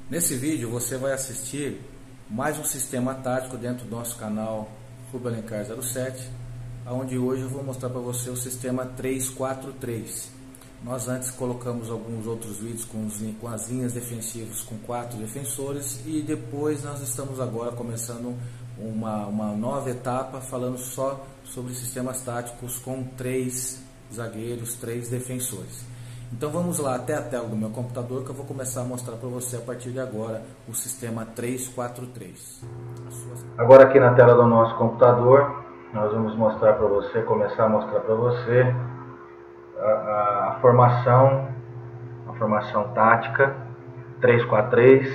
Nesse vídeo você vai assistir mais um sistema tático dentro do nosso canal Rubio Alencar 07, onde hoje eu vou mostrar para você o sistema 3-4-3. Nós antes colocamos alguns outros vídeos com as linhas defensivas com 4 defensores, e depois nós estamos agora começando uma nova etapa falando só sobre sistemas táticos com 3 zagueiros, 3 defensores. Então vamos lá até a tela do meu computador, que eu vou começar a mostrar para você a partir de agora o sistema 3-4-3. Agora aqui na tela do nosso computador, nós vamos mostrar para você, começar a mostrar para você a formação tática 3-4-3,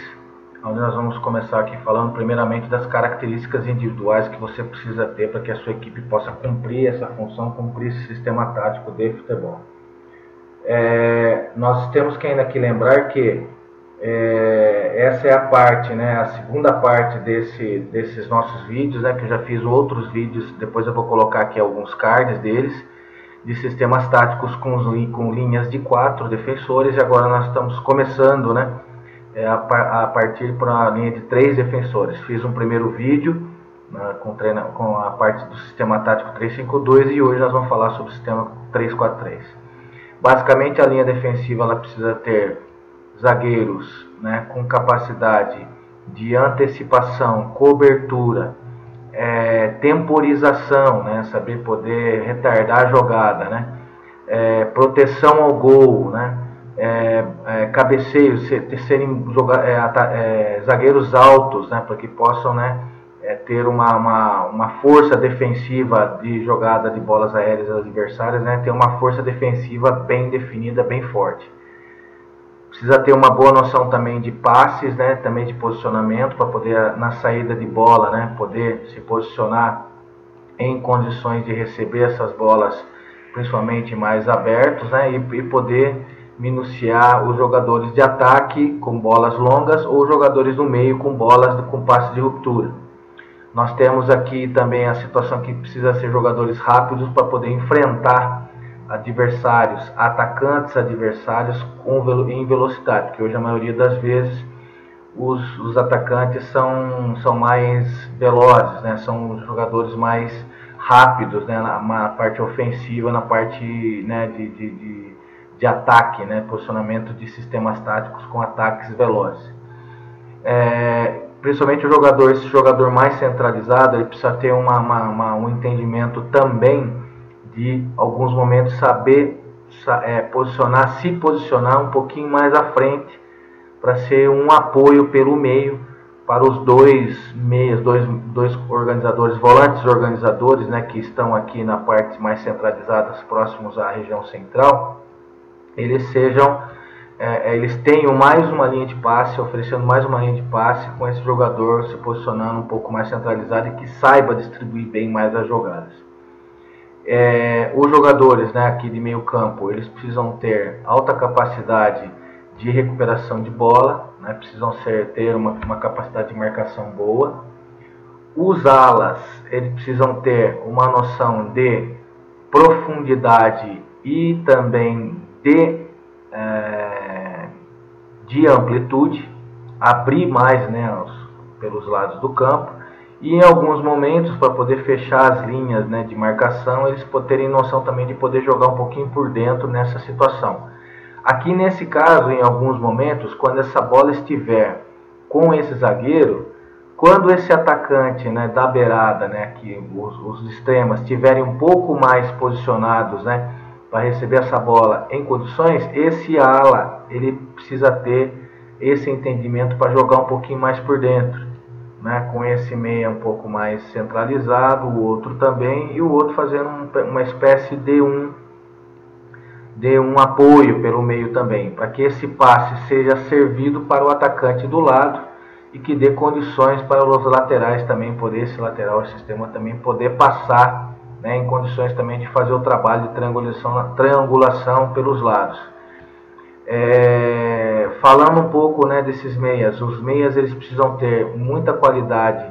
onde nós vamos começar aqui falando primeiramente das características individuais que você precisa ter para que a sua equipe possa cumprir essa função, cumprir esse sistema tático de futebol. Nós temos que ainda aqui lembrar que essa é a parte, né, a segunda parte desses nossos vídeos, né, que eu já fiz outros vídeos, depois eu vou colocar aqui alguns cards deles, de sistemas táticos com linhas de 4 defensores, e agora nós estamos começando, né, a partir para a linha de 3 defensores. Fiz um primeiro vídeo com a parte do sistema tático 3-5-2, e hoje nós vamos falar sobre o sistema 3-4-3. Basicamente, a linha defensiva ela precisa ter zagueiros, né, com capacidade de antecipação, cobertura, temporização, né, saber poder retardar a jogada, né, proteção ao gol, né, cabeceios, serem zagueiros altos, né, para que possam, né, ter uma força defensiva de jogada de bolas aéreas adversárias, né, ter uma força defensiva bem definida, bem forte. Precisa ter uma boa noção também de passes, né, também de posicionamento, para poder, na saída de bola, né, poder se posicionar em condições de receber essas bolas, principalmente mais abertos, né, e poder minuciar os jogadores de ataque com bolas longas ou jogadores no meio com bolas com passes de ruptura. Nós temos aqui também a situação que precisa ser jogadores rápidos para poder enfrentar adversários, atacantes adversários em velocidade, porque hoje a maioria das vezes os atacantes são mais velozes, né? São jogadores mais rápidos, né? Na parte ofensiva, na parte, né, de ataque, né? Posicionamento de sistemas táticos com ataques velozes. Principalmente esse jogador mais centralizado, ele precisa ter um entendimento também de alguns momentos saber se posicionar um pouquinho mais à frente, para ser um apoio pelo meio para os dois meias, dois organizadores, volantes organizadores, né, que estão aqui na parte mais centralizadas, próximos à região central. Eles tenham mais uma linha de passe, oferecendo mais uma linha de passe, com esse jogador se posicionando um pouco mais centralizado e que saiba distribuir bem mais as jogadas. Os jogadores, né, aqui de meio campo, eles precisam ter alta capacidade de recuperação de bola, né, precisam ter uma capacidade de marcação boa. Os alas, eles precisam ter uma noção de profundidade e também de amplitude, abrir mais, né, pelos lados do campo, e em alguns momentos, para poder fechar as linhas, né, de marcação, eles terem noção também de poder jogar um pouquinho por dentro nessa situação. Aqui nesse caso, em alguns momentos, quando essa bola estiver com esse zagueiro, quando esse atacante, né, da beirada, né, que os extremos estiverem um pouco mais posicionados, né, para receber essa bola em condições, esse ala ele precisa ter esse entendimento para jogar um pouquinho mais por dentro, né, com esse meia um pouco mais centralizado, o outro também, e o outro fazendo uma espécie de um apoio pelo meio também, para que esse passe seja servido para o atacante do lado e que dê condições para os laterais também esse sistema também poder passar, né, em condições também de fazer o trabalho de triangulação pelos lados. Falando um pouco, né, desses meias, os meias eles precisam ter muita qualidade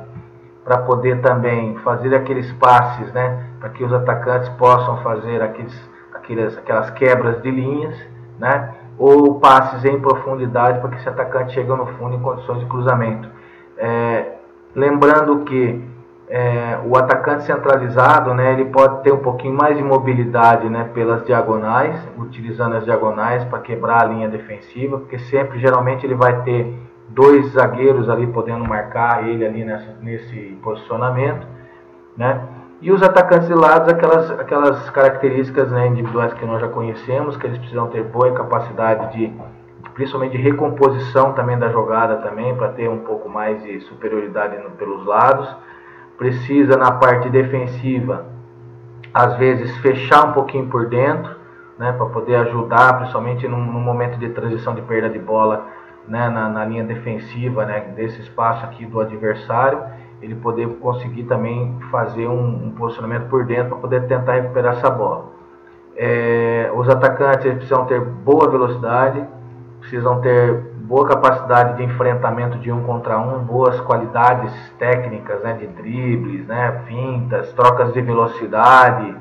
para poder também fazer aqueles passes, né, para que os atacantes possam fazer aquelas quebras de linhas, né, ou passes em profundidade para que esse atacante chegue no fundo em condições de cruzamento. Lembrando que o atacante centralizado, né, ele pode ter um pouquinho mais de mobilidade, né, pelas diagonais, utilizando as diagonais para quebrar a linha defensiva, porque sempre, geralmente, ele vai ter dois zagueiros ali podendo marcar ele ali nesse posicionamento, né? E os atacantes de lados, aquelas características, né, individuais que nós já conhecemos, que eles precisam ter boa capacidade principalmente de recomposição também da jogada também, para ter um pouco mais de superioridade pelos lados. Precisa na parte defensiva, às vezes, fechar um pouquinho por dentro, né, para poder ajudar, principalmente no momento de transição de perda de bola, né, na linha defensiva, né, desse espaço aqui do adversário, ele poder conseguir também fazer um posicionamento por dentro para poder tentar recuperar essa bola. Os atacantes, eles precisam ter boa velocidade, precisam ter boa capacidade de enfrentamento de 1 contra 1, boas qualidades técnicas, né, de dribles, né, fintas, trocas de velocidade.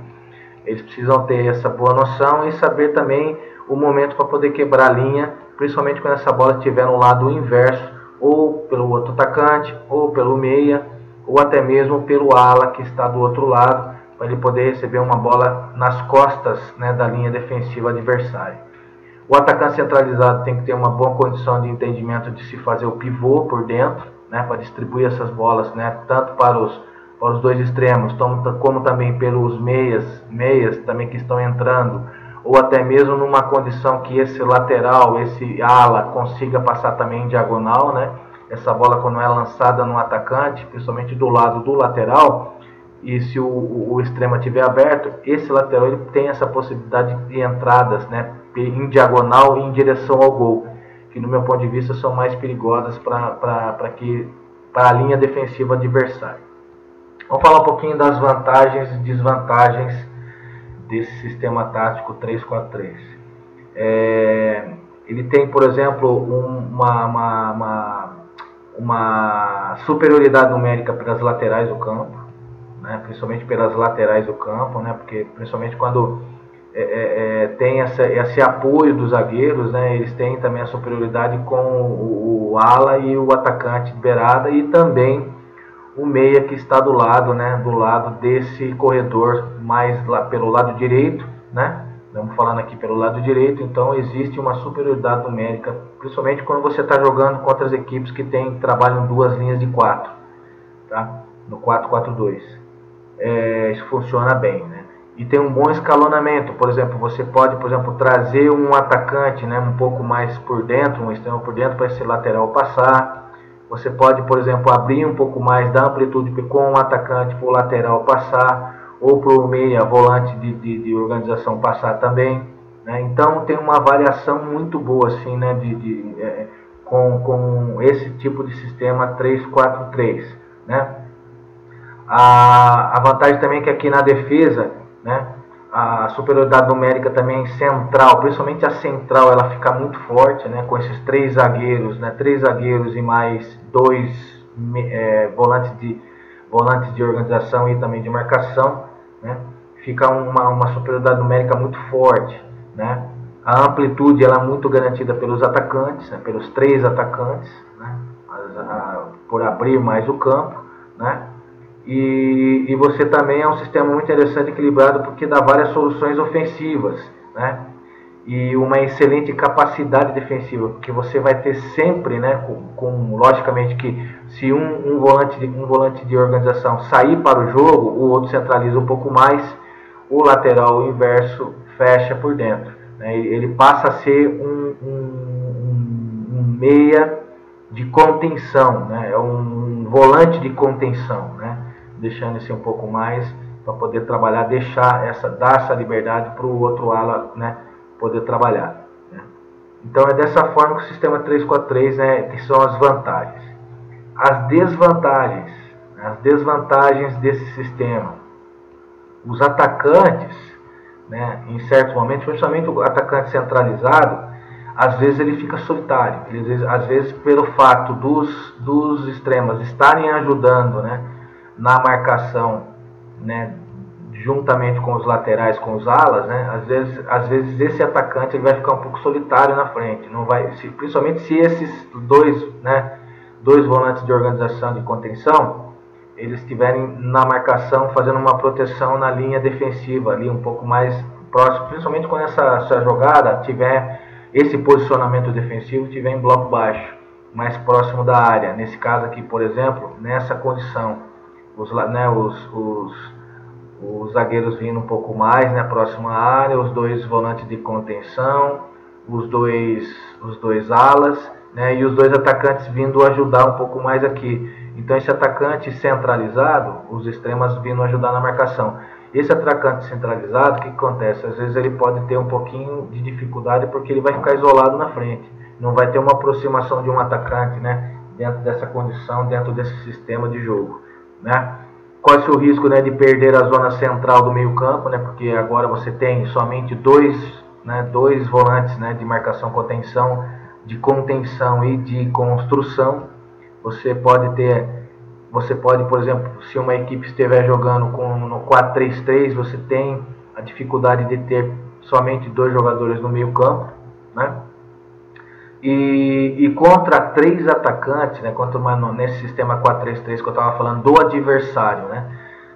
Eles precisam ter essa boa noção e saber também o momento para poder quebrar a linha, principalmente quando essa bola estiver no lado inverso, ou pelo outro atacante, ou pelo meia, ou até mesmo pelo ala que está do outro lado, para ele poder receber uma bola nas costas, né, da linha defensiva adversária. O atacante centralizado tem que ter uma boa condição de entendimento de se fazer o pivô por dentro, né, para distribuir essas bolas, né, tanto para os dois extremos, como também pelos meias também que estão entrando, ou até mesmo numa condição que esse lateral, esse ala, consiga passar também em diagonal, né? Essa bola, quando é lançada no atacante, principalmente do lado do lateral, e se o extremo estiver aberto, esse lateral ele tem essa possibilidade de entradas, né, em diagonal e em direção ao gol, que no meu ponto de vista são mais perigosas para a linha defensiva adversária. Vamos falar um pouquinho das vantagens e desvantagens desse sistema tático 3-4-3. Ele tem, por exemplo, uma superioridade numérica pelas laterais do campo, né? Principalmente pelas laterais do campo, né? Porque principalmente quando tem esse apoio dos zagueiros, né? Eles têm também a superioridade com o ala e o atacante de beirada, e também o meia que está do lado, né, do lado desse corredor, mais lá pelo lado direito, né? Estamos falando aqui pelo lado direito, então existe uma superioridade numérica, principalmente quando você está jogando contra as equipes que trabalham duas linhas de 4, tá? No 4-4-2. Isso funciona bem, né? E tem um bom escalonamento. Por exemplo, você pode, trazer um atacante, né, um pouco mais por dentro, um extremo por dentro, para esse lateral passar. Você pode, por exemplo, abrir um pouco mais da amplitude com o atacante para o lateral passar, ou para o meia, volante de organização passar também, né? Então tem uma variação muito boa assim, né, com esse tipo de sistema 3-4-3, né? A vantagem também é que aqui na defesa, né, a superioridade numérica também central, principalmente a central, ela fica muito forte, né, com esses 3 zagueiros, né, 3 zagueiros e mais 2 volantes de organização e também de marcação, né, fica uma superioridade numérica muito forte, né. A amplitude ela é muito garantida pelos atacantes, né, pelos 3 atacantes, né, por abrir mais o campo, né. E você também é um sistema muito interessante e equilibrado, porque dá várias soluções ofensivas, né? E uma excelente capacidade defensiva, porque você vai ter sempre, né, logicamente que se um volante de organização sair para o jogo, o outro centraliza um pouco mais, o lateral inverso fecha por dentro, né? Ele passa a ser um meia de contenção, né? É um volante de contenção, né? Deixando esse um pouco mais para poder trabalhar, dar essa liberdade para o outro ala, né, poder trabalhar, né? Então é dessa forma que o sistema 3-4-3, né, que são as vantagens. As desvantagens desse sistema. Os atacantes, né, em certos momentos, principalmente o atacante centralizado, às vezes ele fica solitário. Às vezes pelo fato dos extremos estarem ajudando, né, na marcação, né, juntamente com os laterais, com os alas, né? Às vezes esse atacante ele vai ficar um pouco solitário na frente, não vai, principalmente se esses dois, né, dois volantes de organização de contenção, eles estiverem na marcação, fazendo uma proteção na linha defensiva, ali um pouco mais próximo, principalmente quando essa jogada tiver esse posicionamento defensivo, tiver em bloco baixo, mais próximo da área. Nesse caso aqui, por exemplo, nessa condição, os zagueiros vindo um pouco mais, né, próximo à área, os dois volantes de contenção, os dois alas, né, e os dois atacantes vindo ajudar um pouco mais aqui. Então esse atacante centralizado, os extremos vindo ajudar na marcação. Esse atacante centralizado, o que acontece? Às vezes ele pode ter um pouquinho de dificuldade porque ele vai ficar isolado na frente. Não vai ter uma aproximação de um atacante, né, dentro dessa condição, dentro desse sistema de jogo, né? Corre-se o risco, né, de perder a zona central do meio campo, né, porque agora você tem somente dois volantes, né, de marcação-contenção, de contenção e de construção. Você pode, por exemplo, se uma equipe estiver jogando no 4-3-3, você tem a dificuldade de ter somente dois jogadores no meio campo, né? E contra três atacantes, né, nesse sistema 4-3-3 que eu estava falando do adversário, né,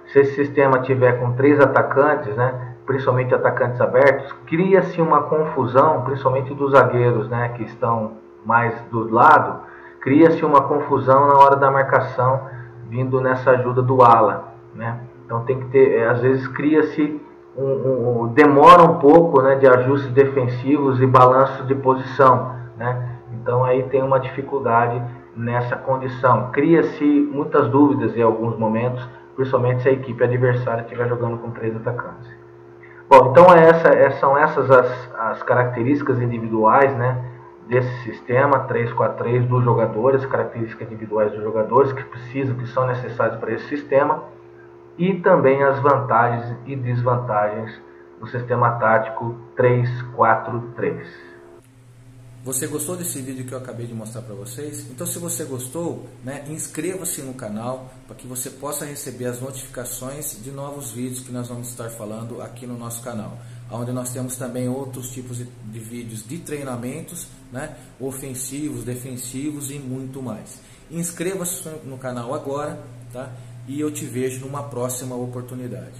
se esse sistema tiver com três atacantes, né, principalmente atacantes abertos, cria-se uma confusão, principalmente dos zagueiros, né, que estão mais do lado, cria-se uma confusão na hora da marcação, vindo nessa ajuda do ala, né. Então tem que ter, às vezes cria-se demora um pouco, né, de ajustes defensivos e balanço de posição, né? Então aí tem uma dificuldade nessa condição. Cria-se muitas dúvidas em alguns momentos, principalmente se a equipe adversária estiver jogando com três atacantes. Bom, então são essas as características individuais, né, desse sistema 3-4-3 dos jogadores, características individuais dos jogadores que são necessárias para esse sistema, e também as vantagens e desvantagens do sistema tático 3-4-3. Você gostou desse vídeo que eu acabei de mostrar para vocês? Então, se você gostou, né, inscreva-se no canal para que você possa receber as notificações de novos vídeos que nós vamos estar falando aqui no nosso canal, onde nós temos também outros tipos de vídeos de treinamentos, né, ofensivos, defensivos e muito mais. Inscreva-se no canal agora, tá? E eu te vejo numa próxima oportunidade.